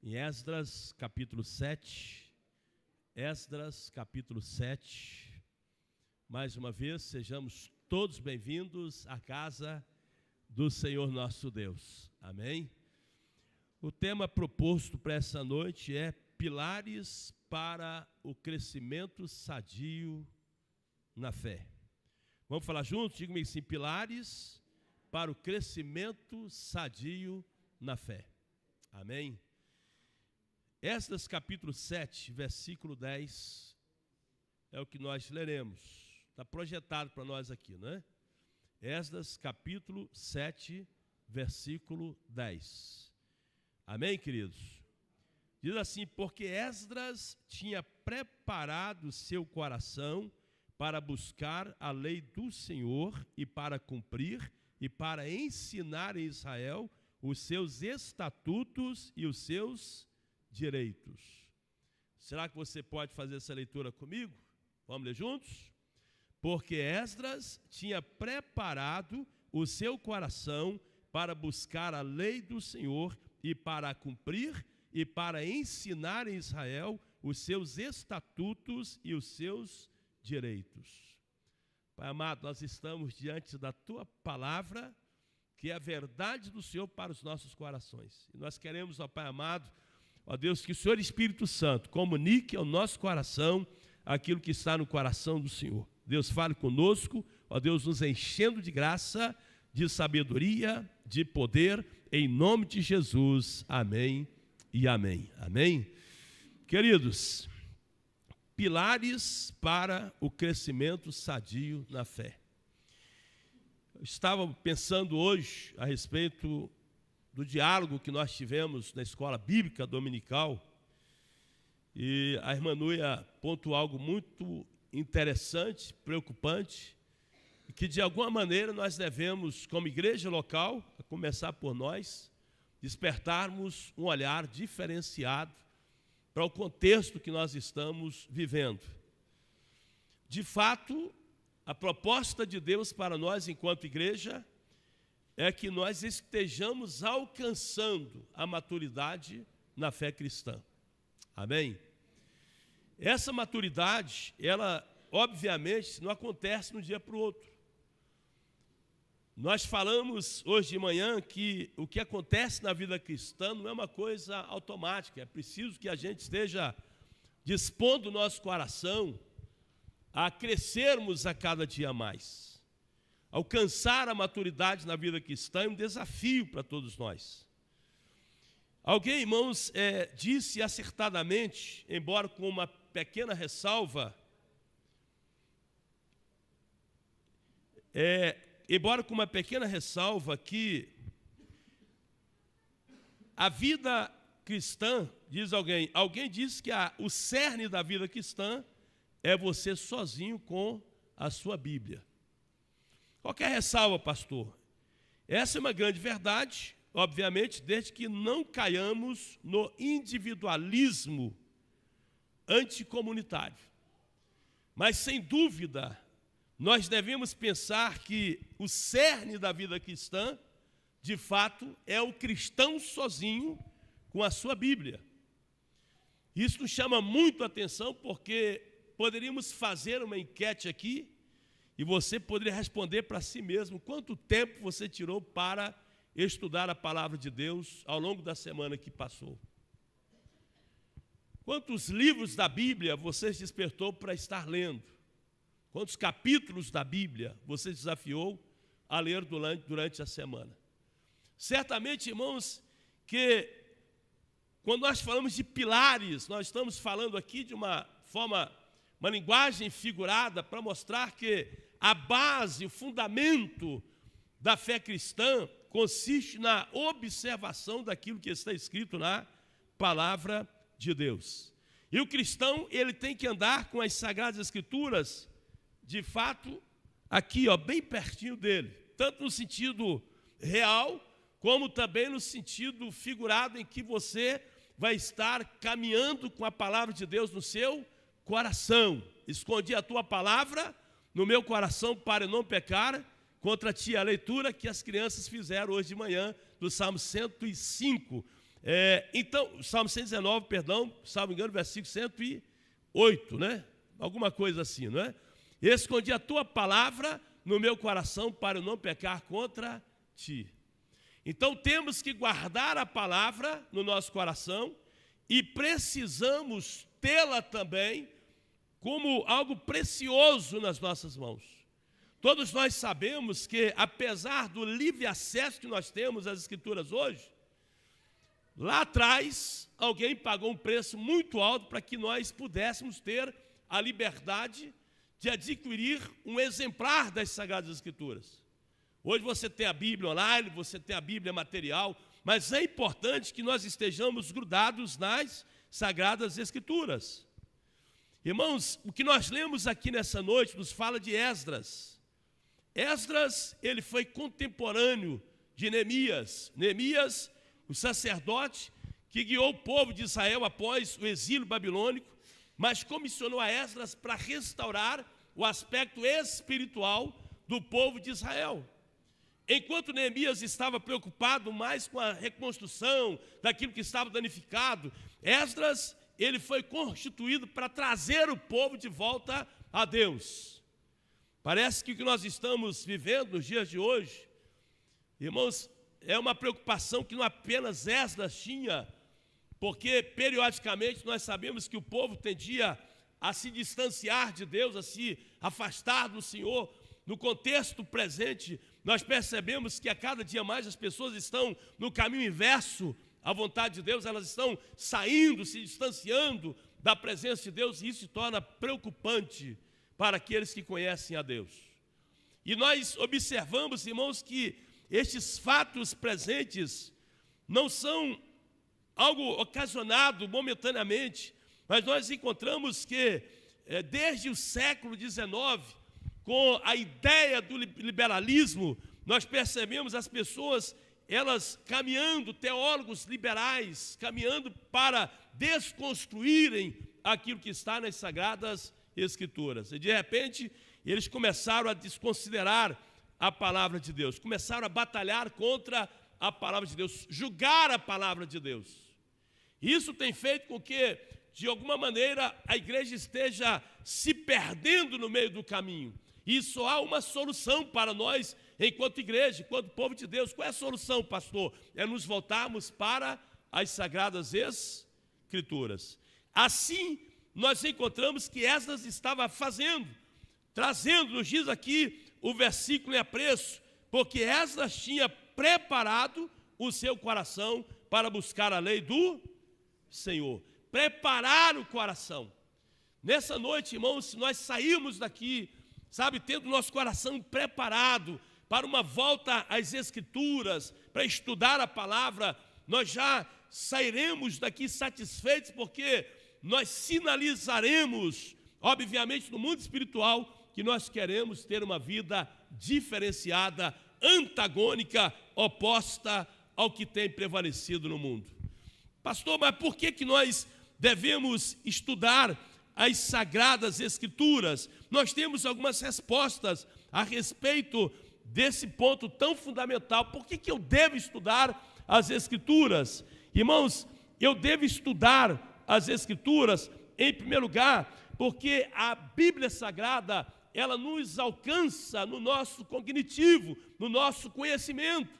Em Esdras, capítulo 7. Esdras, capítulo 7. Mais uma vez, sejamos todos bem-vindos à casa do Senhor nosso Deus. Amém? O tema proposto para essa noite é pilares para o crescimento sadio na fé. Vamos falar juntos? Diga-me assim, pilares para o crescimento sadio na fé. Amém? Esdras capítulo 7, versículo 10, é o que nós leremos. Está projetado para nós aqui, não é? Esdras capítulo 7, versículo 10. Amém, queridos? Diz assim: porque Esdras tinha preparado seu coração para buscar a lei do Senhor e para cumprir e para ensinar em Israel os seus estatutos e os seus direitos. Será que você pode fazer essa leitura comigo? Vamos ler juntos? Porque Esdras tinha preparado o seu coração para buscar a lei do Senhor e para cumprir e para ensinar em Israel os seus estatutos e os seus direitos. Pai amado, nós estamos diante da Tua palavra, que é a verdade do Senhor para os nossos corações. E nós queremos, ó Pai amado, ó Deus, que o Senhor Espírito Santo comunique ao nosso coração aquilo que está no coração do Senhor. Deus, fale conosco, ó Deus, nos enchendo de graça, de sabedoria, de poder, em nome de Jesus. Amém e amém. Amém? Queridos, pilares para o crescimento sadio na fé. Eu estava pensando hoje a respeito do diálogo que nós tivemos na escola bíblica dominical, e a irmã Núia pontuou algo muito interessante, preocupante, e que de alguma maneira nós devemos, como igreja local, a começar por nós, despertarmos um olhar diferenciado para o contexto que nós estamos vivendo. De fato, a proposta de Deus para nós enquanto igreja é que nós estejamos alcançando a maturidade na fé cristã. Amém? Essa maturidade, ela obviamente não acontece de um dia para o outro. Nós falamos hoje de manhã que o que acontece na vida cristã não é uma coisa automática. É preciso que a gente esteja dispondo o nosso coração a crescermos a cada dia mais. Alcançar a maturidade na vida cristã é um desafio para todos nós. Alguém, irmãos, disse acertadamente, embora com uma pequena ressalva, que a vida cristã, diz alguém disse que o cerne da vida cristã é você sozinho com a sua Bíblia. Qualquer ressalva, pastor? Essa é uma grande verdade, obviamente, desde que não caiamos no individualismo anticomunitário. Mas, sem dúvida, nós devemos pensar que o cerne da vida cristã, de fato, é o cristão sozinho com a sua Bíblia. Isso nos chama muito a atenção, porque poderíamos fazer uma enquete aqui e você poderia responder para si mesmo quanto tempo você tirou para estudar a palavra de Deus ao longo da semana que passou. Quantos livros da Bíblia você se despertou para estar lendo? Quantos capítulos da Bíblia você desafiou a ler durante a semana? Certamente, irmãos, que quando nós falamos de pilares, nós estamos falando aqui de uma linguagem figurada para mostrar que a base, o fundamento da fé cristã consiste na observação daquilo que está escrito na palavra de Deus. E o cristão, ele tem que andar com as Sagradas Escrituras, de fato, aqui, bem pertinho dele, tanto no sentido real, como também no sentido figurado, em que você vai estar caminhando com a palavra de Deus no seu coração. Escondi a tua palavra no meu coração para não pecar contra ti. A leitura que as crianças fizeram hoje de manhã do Salmo 105. Então, Salmo 119, perdão, salvo engano, versículo 108, né? Alguma coisa assim, não é? Escondi a tua palavra no meu coração para eu não pecar contra ti. Então temos que guardar a palavra no nosso coração e precisamos tê-la também como algo precioso nas nossas mãos. Todos nós sabemos que, apesar do livre acesso que nós temos às Escrituras hoje, lá atrás alguém pagou um preço muito alto para que nós pudéssemos ter a liberdade de adquirir um exemplar das Sagradas Escrituras. Hoje você tem a Bíblia online, você tem a Bíblia material, mas é importante que nós estejamos grudados nas Sagradas Escrituras. Irmãos, o que nós lemos aqui nessa noite nos fala de Esdras. Esdras, ele foi contemporâneo de Neemias. Neemias, o sacerdote que guiou o povo de Israel após o exílio babilônico, mas comissionou a Esdras para restaurar o aspecto espiritual do povo de Israel. Enquanto Neemias estava preocupado mais com a reconstrução daquilo que estava danificado, Esdras, ele foi constituído para trazer o povo de volta a Deus. Parece que o que nós estamos vivendo nos dias de hoje, irmãos, é uma preocupação que não apenas Esdras tinha, porque periodicamente nós sabemos que o povo tendia a se distanciar de Deus, a se afastar do Senhor. No contexto presente, nós percebemos que a cada dia mais as pessoas estão no caminho inverso à vontade de Deus, elas estão saindo, se distanciando da presença de Deus, e isso se torna preocupante para aqueles que conhecem a Deus. E nós observamos, irmãos, que estes fatos presentes não são algo ocasionado momentaneamente, mas nós encontramos que desde o século XIX, com a ideia do liberalismo, nós percebemos as pessoas, elas caminhando, teólogos liberais, caminhando para desconstruírem aquilo que está nas Sagradas Escrituras. E de repente, eles começaram a desconsiderar a palavra de Deus, começaram a batalhar contra a palavra de Deus, julgar a palavra de Deus. Isso tem feito com que, de alguma maneira, a igreja esteja se perdendo no meio do caminho. E só há uma solução para nós, enquanto igreja, enquanto povo de Deus. Qual é a solução, pastor? É nos voltarmos para as Sagradas Escrituras. Assim, nós encontramos que Esdras estava fazendo, trazendo, nos diz aqui o versículo em apreço, porque Esdras tinha preparado o seu coração para buscar a lei do Senhor. Preparar o coração. Nessa noite, irmãos, se nós sairmos daqui, sabe, tendo nosso coração preparado para uma volta às Escrituras, para estudar a palavra, nós já sairemos daqui satisfeitos, porque nós sinalizaremos, obviamente, no mundo espiritual, que nós queremos ter uma vida diferenciada, antagônica, oposta ao que tem prevalecido no mundo. Pastor, mas por que nós devemos estudar as Sagradas Escrituras? Nós temos algumas respostas a respeito desse ponto tão fundamental. Por que eu devo estudar as Escrituras? Irmãos, eu devo estudar as Escrituras, em primeiro lugar, porque a Bíblia Sagrada, ela nos alcança no nosso cognitivo, no nosso conhecimento.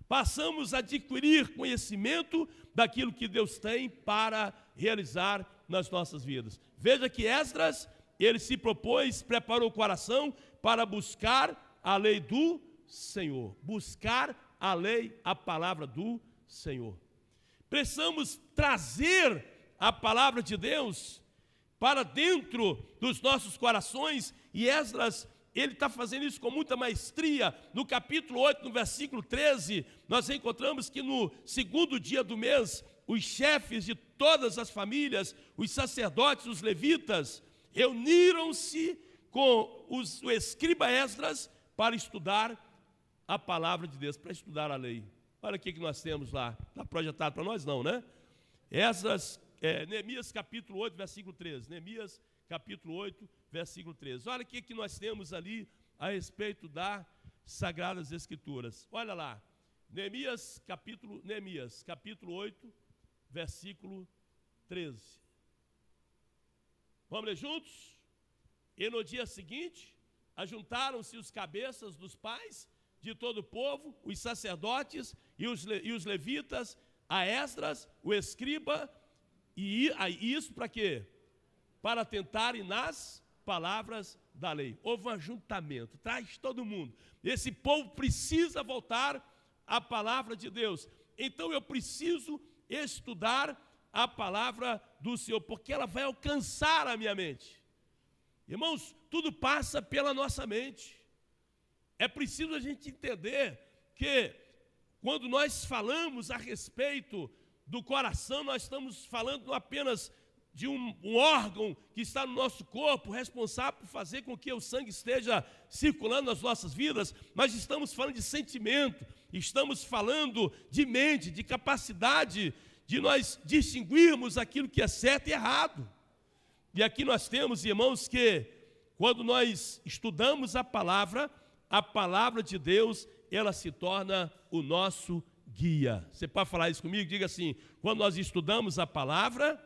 Passamos a adquirir conhecimento daquilo que Deus tem para realizar nas nossas vidas. Veja que Esdras, ele se propôs, preparou o coração para buscar a lei do Senhor. Buscar a lei, a palavra do Senhor. Precisamos trazer a palavra de Deus para dentro dos nossos corações, e Esdras, ele está fazendo isso com muita maestria. No capítulo 8, no versículo 13, nós encontramos que no segundo dia do mês, os chefes de todas as famílias, os sacerdotes, os levitas, reuniram-se com o escriba Esdras para estudar a palavra de Deus, para estudar a lei. Olha o que nós temos lá. Está projetado para nós não, né? Esdras, Neemias capítulo 8, versículo 13. Neemias capítulo 8, versículo 13. Olha o que nós temos ali a respeito das Sagradas Escrituras. Olha lá, Neemias capítulo 8, versículo 13. Vamos ler juntos? E no dia seguinte, ajuntaram-se os cabeças dos pais de todo o povo, os sacerdotes e os levitas, a Esdras, o escriba, e isso para quê? Para tentarem nas palavras da lei. Houve um ajuntamento, traz todo mundo. Esse povo precisa voltar à palavra de Deus. Então eu preciso estudar a palavra do Senhor, porque ela vai alcançar a minha mente. Irmãos, tudo passa pela nossa mente. É preciso a gente entender que quando nós falamos a respeito do coração, nós estamos falando não apenas de um órgão que está no nosso corpo, responsável por fazer com que o sangue esteja circulando nas nossas vidas, mas estamos falando de sentimento, estamos falando de mente, de capacidade de nós distinguirmos aquilo que é certo e errado. E aqui nós temos, irmãos, que quando nós estudamos a palavra de Deus, ela se torna o nosso guia. Você pode falar isso comigo? Diga assim: quando nós estudamos a palavra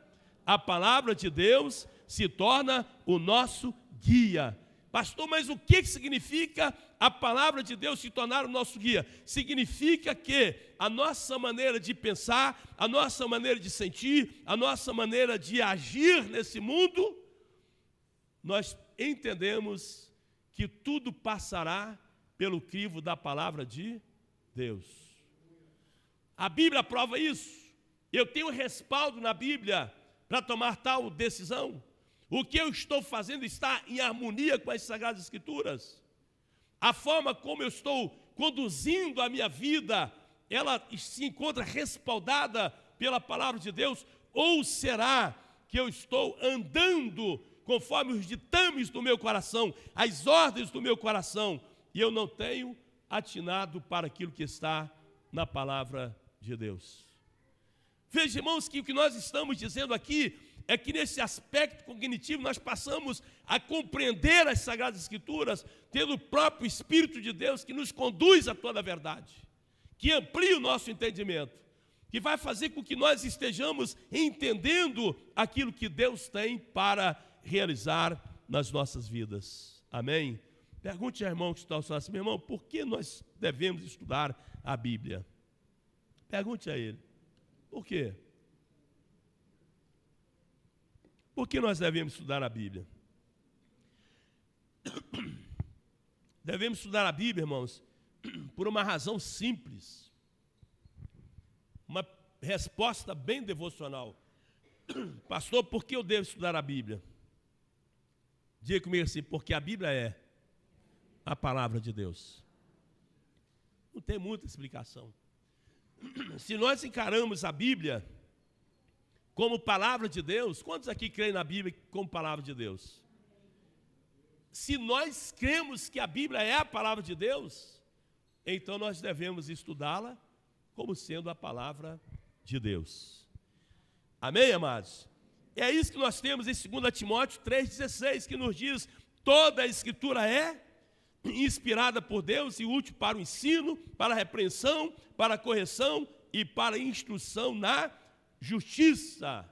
de Deus se torna o nosso guia. Pastor, mas o que significa a palavra de Deus se tornar o nosso guia? Significa que a nossa maneira de pensar, a nossa maneira de sentir, a nossa maneira de agir nesse mundo, nós entendemos que tudo passará pelo crivo da palavra de Deus. A Bíblia prova isso. Eu tenho respaldo na Bíblia para tomar tal decisão. O que eu estou fazendo está em harmonia com as Sagradas Escrituras. A forma como eu estou conduzindo a minha vida, ela se encontra respaldada pela palavra de Deus? Ou será que eu estou andando conforme os ditames do meu coração, as ordens do meu coração, e eu não tenho atinado para aquilo que está na palavra de Deus? Veja, irmãos, que o que nós estamos dizendo aqui é que nesse aspecto cognitivo nós passamos a compreender as Sagradas Escrituras, tendo o próprio Espírito de Deus que nos conduz a toda a verdade, que amplia o nosso entendimento, que vai fazer com que nós estejamos entendendo aquilo que Deus tem para realizar nas nossas vidas. Amém? Pergunte ao irmão que está ao seu lado: meu irmão, por que nós devemos estudar a Bíblia? Pergunte a ele. Por quê? Por que nós devemos estudar a Bíblia? Devemos estudar a Bíblia, irmãos, por uma razão simples. Uma resposta bem devocional. Pastor, por que eu devo estudar a Bíblia? Diga comigo assim: porque a Bíblia é a palavra de Deus. Não tem muita explicação. Se nós encaramos a Bíblia como palavra de Deus, quantos aqui creem na Bíblia como palavra de Deus? Se nós cremos que a Bíblia é a palavra de Deus, então nós devemos estudá-la como sendo a palavra de Deus. Amém, amados? É isso que nós temos em 2 Timóteo 3,16, que nos diz: toda a Escritura é inspirada por Deus e útil para o ensino, para a repreensão, para a correção e para a instrução na justiça.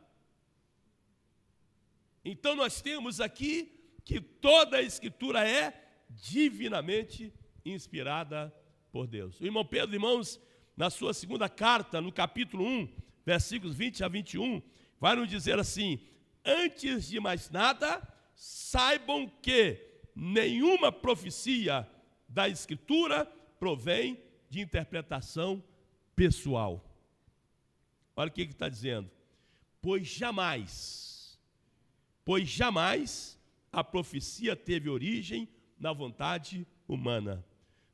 Então nós temos aqui que toda a Escritura é divinamente inspirada por Deus. O irmão Pedro, irmãos, na sua segunda carta, no capítulo 1, versículos 20 a 21, vai nos dizer assim: antes de mais nada, saibam que nenhuma profecia da Escritura provém de interpretação pessoal. Olha o que está dizendo: pois jamais a profecia teve origem na vontade humana,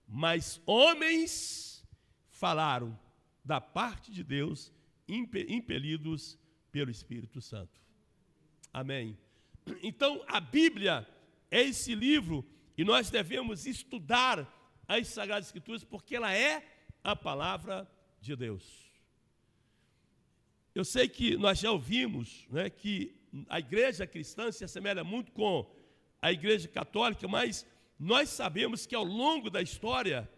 mas homens falaram da parte de Deus, impelidos pelo Espírito Santo. Amém? Então a Bíblia é esse livro, e nós devemos estudar as Sagradas Escrituras, porque ela é a palavra de Deus. Eu sei que nós já ouvimos, né, que a igreja cristã se assemelha muito com a igreja católica, mas nós sabemos que ao longo da história,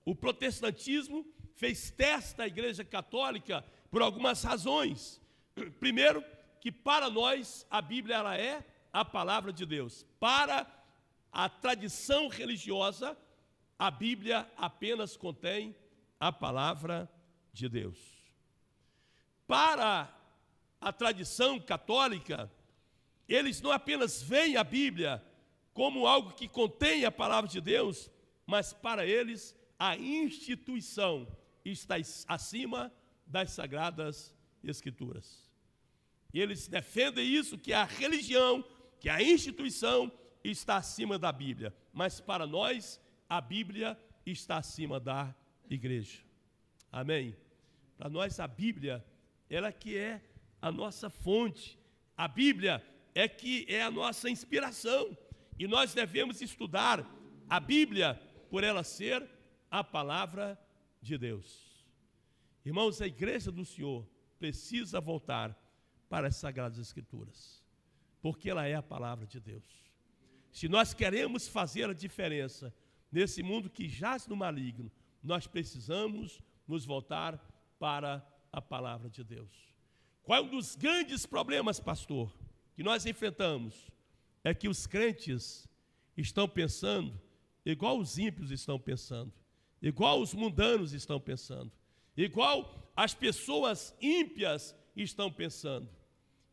o protestantismo fez teste à igreja católica por algumas razões. Primeiro, que para nós a Bíblia ela é a palavra de Deus. Para a tradição religiosa, a Bíblia apenas contém a palavra de Deus. Para a tradição católica, eles não apenas veem a Bíblia como algo que contém a palavra de Deus, mas para eles a instituição está acima das Sagradas Escrituras. E eles defendem isso, que a religião, que a instituição está acima da Bíblia. Mas para nós, a Bíblia está acima da igreja. Amém? Para nós, a Bíblia, ela que é a nossa fonte. A Bíblia é que é a nossa inspiração. E nós devemos estudar a Bíblia por ela ser a palavra de Deus. Irmãos, a igreja do Senhor precisa voltar para as Sagradas Escrituras, porque ela é a palavra de Deus. Se nós queremos fazer a diferença nesse mundo que jaz no maligno, nós precisamos nos voltar para a palavra de Deus. Qual é um dos grandes problemas, pastor, que nós enfrentamos? É que os crentes estão pensando igual os ímpios estão pensando, igual os mundanos estão pensando, igual as pessoas ímpias estão pensando.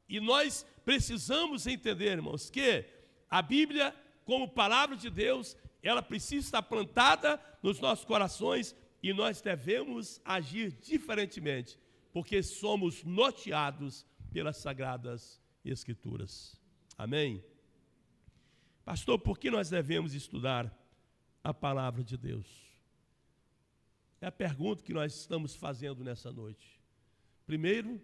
E nós precisamos entender, irmãos, que a Bíblia, como palavra de Deus, ela precisa estar plantada nos nossos corações e nós devemos agir diferentemente, porque somos norteados pelas Sagradas Escrituras. Amém? Pastor, por que nós devemos estudar a palavra de Deus? É a pergunta que nós estamos fazendo nessa noite. Primeiro,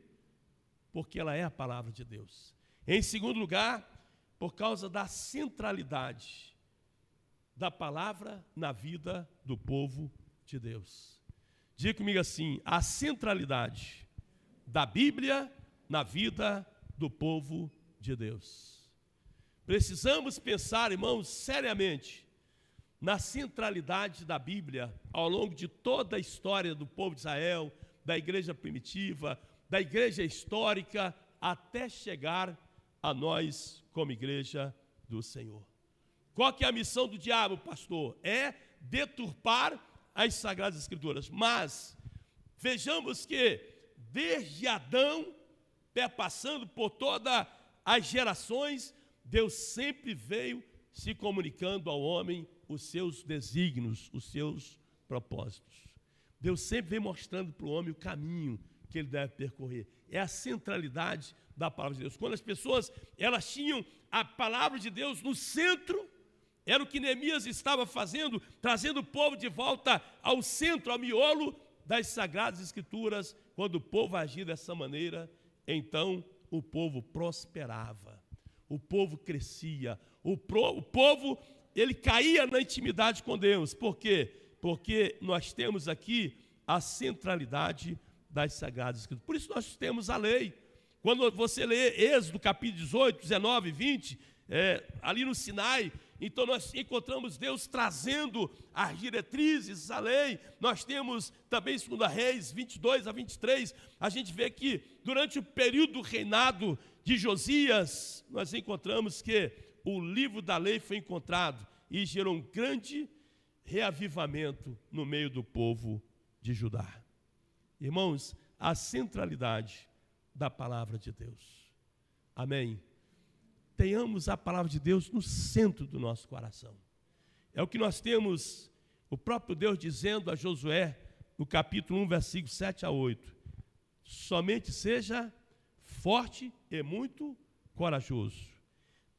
porque ela é a palavra de Deus. Em segundo lugar, por causa da centralidade da palavra na vida do povo de Deus. Diga comigo assim: a centralidade da Bíblia na vida do povo de Deus. Precisamos pensar, irmãos, seriamente na centralidade da Bíblia ao longo de toda a história do povo de Israel, da igreja primitiva, da igreja histórica, até chegar a nós como igreja do Senhor. Qual que é a missão do diabo, pastor? É deturpar as Sagradas Escrituras. Mas vejamos que desde Adão, passando por todas as gerações, Deus sempre veio se comunicando ao homem os seus desígnios, os seus propósitos. Deus sempre vem mostrando para o homem o caminho que ele deve percorrer. É a centralidade da palavra de Deus. Quando as pessoas, elas tinham a palavra de Deus no centro, era o que Neemias estava fazendo, trazendo o povo de volta ao centro, ao miolo das Sagradas Escrituras. Quando o povo agia dessa maneira, então o povo prosperava, o povo crescia, o povo, ele caía na intimidade com Deus. Por quê? Porque nós temos aqui a centralidade das Sagradas Escrituras. Por isso nós temos a lei. Quando você lê Êxodo capítulo 18, 19, 20, ali no Sinai, então nós encontramos Deus trazendo as diretrizes, a lei. Nós temos também 2 Reis 22 a 23, a gente vê que durante o período do reinado de Josias, nós encontramos que o livro da lei foi encontrado e gerou um grande reavivamento no meio do povo de Judá. Irmãos, a centralidade da palavra de Deus. Amém? Tenhamos a palavra de Deus no centro do nosso coração. É o que nós temos o próprio Deus dizendo a Josué, no capítulo 1, versículos 7 a 8. Somente seja forte e muito corajoso.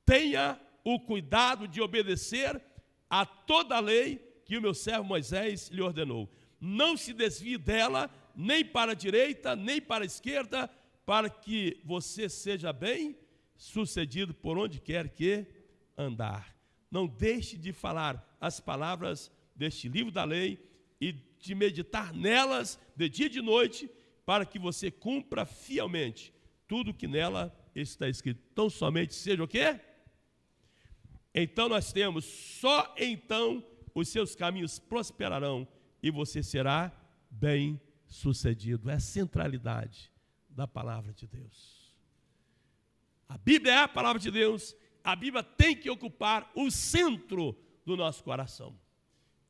Tenha o cuidado de obedecer a toda a lei que o meu servo Moisés lhe ordenou. Não se desvie dela, nem para a direita, nem para a esquerda, para que você seja bem sucedido por onde quer que andar. Não deixe de falar as palavras deste livro da lei e de meditar nelas de dia e de noite, para que você cumpra fielmente tudo que nela está escrito. Então somente seja o quê? Então nós temos, só então os seus caminhos prosperarão e você será bem bem-sucedido. É a centralidade da palavra de Deus. A Bíblia é a palavra de Deus. A Bíblia tem que ocupar o centro do nosso coração.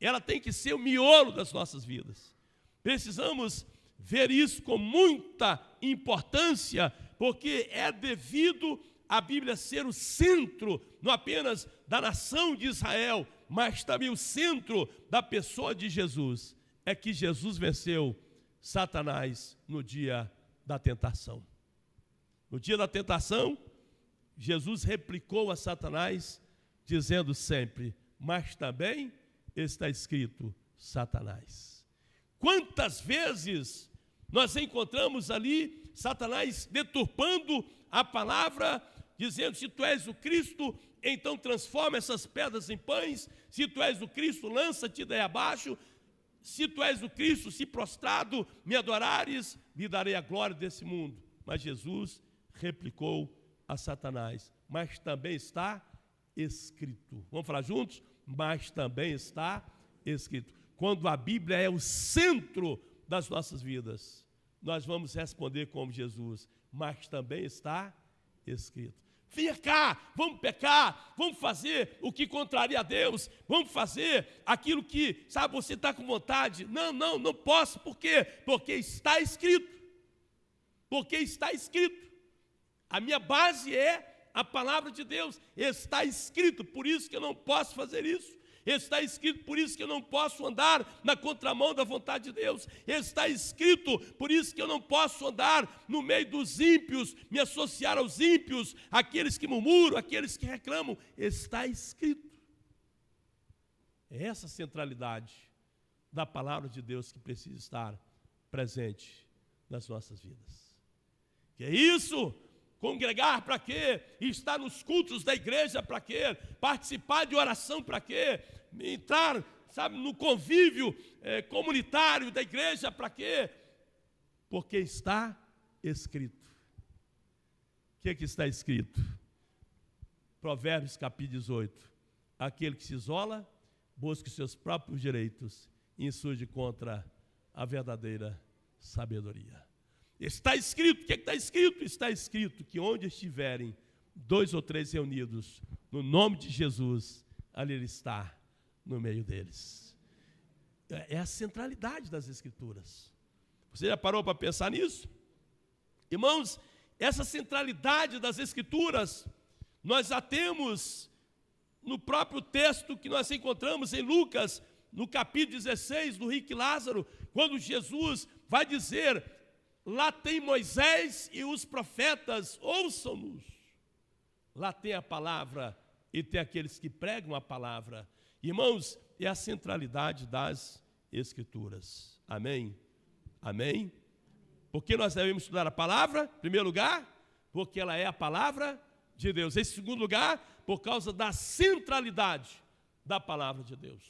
Ela tem que ser o miolo das nossas vidas. Precisamos ver isso com muita importância, porque é devido a Bíblia ser o centro, não apenas da nação de Israel, mas também o centro da pessoa de Jesus. É que Jesus venceu Satanás no dia da tentação. No dia da tentação, Jesus replicou a Satanás, dizendo sempre: mas também está escrito Satanás. Quantas vezes nós encontramos ali Satanás deturpando a palavra, dizendo: se tu és o Cristo, então transforma essas pedras em pães. Se tu és o Cristo, lança-te daí abaixo. Se tu és o Cristo, se prostrado me adorares, lhe darei a glória desse mundo. Mas Jesus replicou a Satanás: mas também está escrito. Vamos falar juntos? Mas também está escrito. Quando a Bíblia é o centro das nossas vidas, nós vamos responder como Jesus: mas também está escrito. Venha cá, vamos pecar, vamos fazer o que contraria a Deus, vamos fazer aquilo que, sabe, você está com vontade. Não posso. Por quê? Porque está escrito. Porque está escrito. A minha base é a palavra de Deus. Está escrito, por isso que eu não posso fazer isso. Está escrito, por isso que eu não posso andar na contramão da vontade de Deus. Está escrito, por isso que eu não posso andar no meio dos ímpios, me associar aos ímpios, aqueles que murmuram, aqueles que reclamam. Está escrito. É essa centralidade da palavra de Deus que precisa estar presente nas nossas vidas. Que é isso? Congregar para quê? Estar nos cultos da igreja para quê? Participar de oração para quê? Entrar, sabe, no convívio comunitário da igreja para quê? Porque está escrito. O que está escrito? Provérbios capítulo 18. Aquele que se isola, busca os seus próprios direitos e insurge contra a verdadeira sabedoria. Está escrito. O que está escrito? Está escrito que onde estiverem 2 ou 3 reunidos, no nome de Jesus, ali Ele está no meio deles. É a centralidade das Escrituras. Você já parou para pensar nisso? Irmãos, essa centralidade das Escrituras, nós já temos no próprio texto que nós encontramos em Lucas, no capítulo 16, do rico Lázaro, quando Jesus vai dizer: lá tem Moisés e os profetas, ouçam-nos. Lá tem a palavra e tem aqueles que pregam a palavra. Irmãos, é a centralidade das Escrituras. Amém? Amém? Por que nós devemos estudar a palavra? Em primeiro lugar, porque ela é a palavra de Deus. Em segundo lugar, por causa da centralidade da palavra de Deus.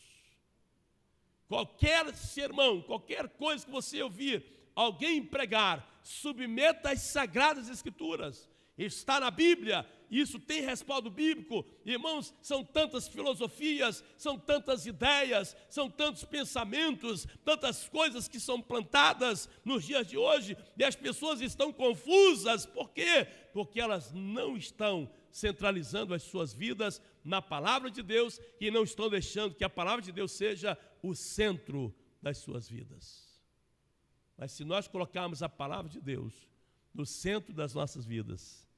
Qualquer sermão, qualquer coisa que você ouvir alguém pregar, submeta às sagradas Escrituras. Está na Bíblia, isso tem respaldo bíblico. Irmãos, são tantas filosofias, são tantas ideias, são tantos pensamentos, tantas coisas que são plantadas nos dias de hoje, e as pessoas estão confusas. Por quê? Porque elas não estão centralizando as suas vidas na palavra de Deus e não estão deixando que a palavra de Deus seja o centro das suas vidas. Mas se nós colocarmos a palavra de Deus no centro das nossas vidas,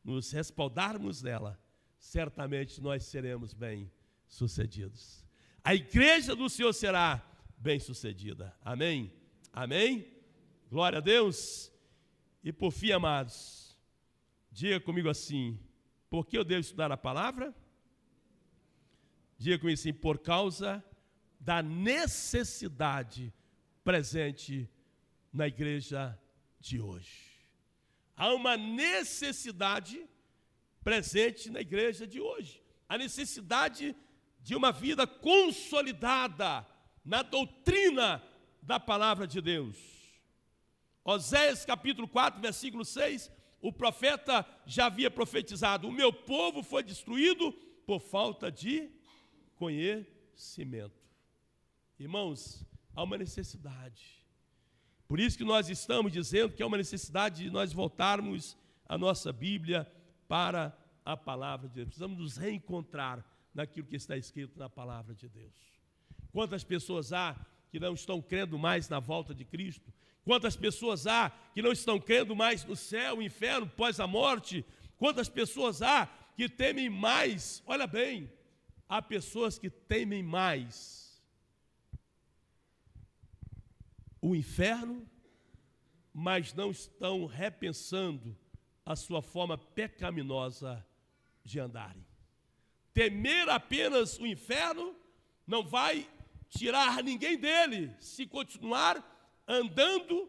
nos respaldarmos nela, certamente nós seremos bem-sucedidos. A igreja do Senhor será bem-sucedida. Amém? Amém? Glória a Deus. E por fim, amados, diga comigo assim: por que eu devo estudar a palavra? Diga comigo assim: por causa da necessidade presente na igreja de hoje. Há uma necessidade presente na igreja de hoje. A necessidade de uma vida consolidada na doutrina da palavra de Deus. Oséias capítulo 4, versículo 6, o profeta já havia profetizado: o meu povo foi destruído por falta de conhecimento. Irmãos, há uma necessidade. Por isso que nós estamos dizendo que é uma necessidade de nós voltarmos a nossa Bíblia para a palavra de Deus. Precisamos nos reencontrar naquilo que está escrito na palavra de Deus. Quantas pessoas há que não estão crendo mais na volta de Cristo? Quantas pessoas há que não estão crendo mais no céu, inferno, pós a morte? Quantas pessoas há que temem mais? Olha bem, há pessoas que temem mais o inferno, mas não estão repensando a sua forma pecaminosa de andarem. Temer apenas o inferno não vai tirar ninguém dele, se continuar andando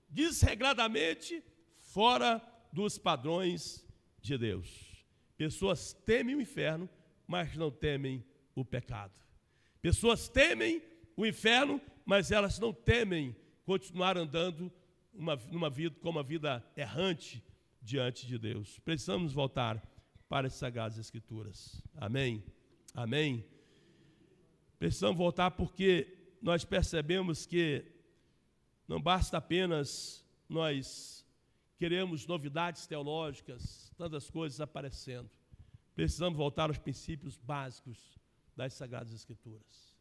desregradamente fora dos padrões de Deus. Pessoas temem o inferno, mas não temem o pecado. Pessoas temem o inferno, mas elas não temem continuar andando numa vida como uma vida errante diante de Deus. Precisamos voltar para as Sagradas Escrituras. Amém? Amém? Precisamos voltar porque nós percebemos que não basta apenas nós queremos novidades teológicas, tantas coisas aparecendo. Precisamos voltar aos princípios básicos das Sagradas Escrituras.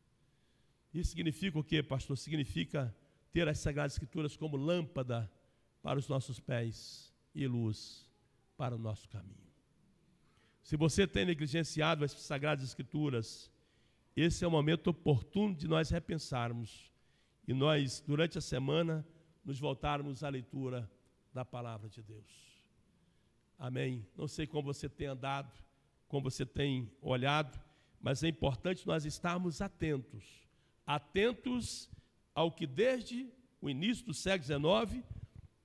Isso significa o quê, pastor? Significa ter as Sagradas Escrituras como lâmpada para os nossos pés e luz para o nosso caminho. Se você tem negligenciado as Sagradas Escrituras, esse é o momento oportuno de nós repensarmos e nós, durante a semana, nos voltarmos à leitura da Palavra de Deus. Amém? Não sei como você tem andado, como você tem olhado, mas é importante nós estarmos atentos ao que desde o início do século XIX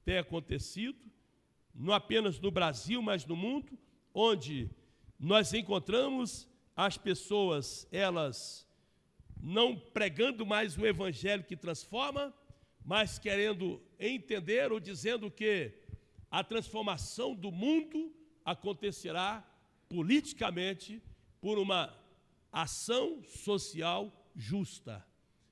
tem acontecido, não apenas no Brasil, mas no mundo, onde nós encontramos as pessoas, elas não pregando mais o evangelho que transforma, mas querendo entender ou dizendo que a transformação do mundo acontecerá politicamente por uma ação social justa.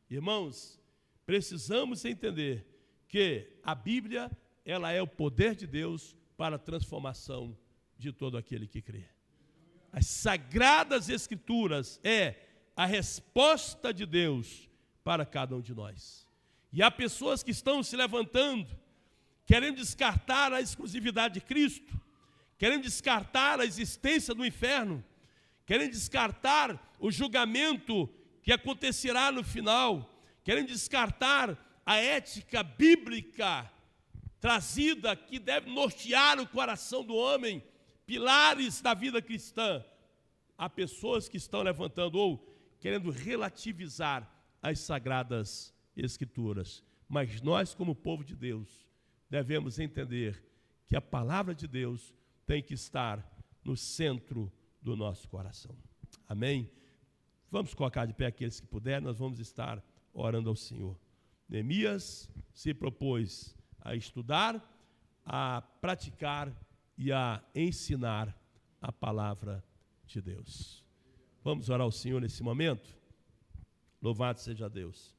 Irmãos, precisamos entender que a Bíblia, ela é o poder de Deus para a transformação de todo aquele que crê. As Sagradas Escrituras é a resposta de Deus para cada um de nós. E há pessoas que estão se levantando, querendo descartar a exclusividade de Cristo, querendo descartar a existência do inferno, querendo descartar o julgamento que acontecerá no final, querendo descartar a ética bíblica trazida que deve nortear o coração do homem, pilares da vida cristã. Há pessoas que estão levantando ou querendo relativizar as Sagradas Escrituras. Mas nós, como povo de Deus, devemos entender que a palavra de Deus tem que estar no centro do nosso coração. Amém? Vamos colocar de pé aqueles que puderem, nós vamos estar orando ao Senhor. Neemias se propôs a estudar, a praticar e a ensinar a palavra de Deus. Vamos orar ao Senhor nesse momento? Louvado seja Deus.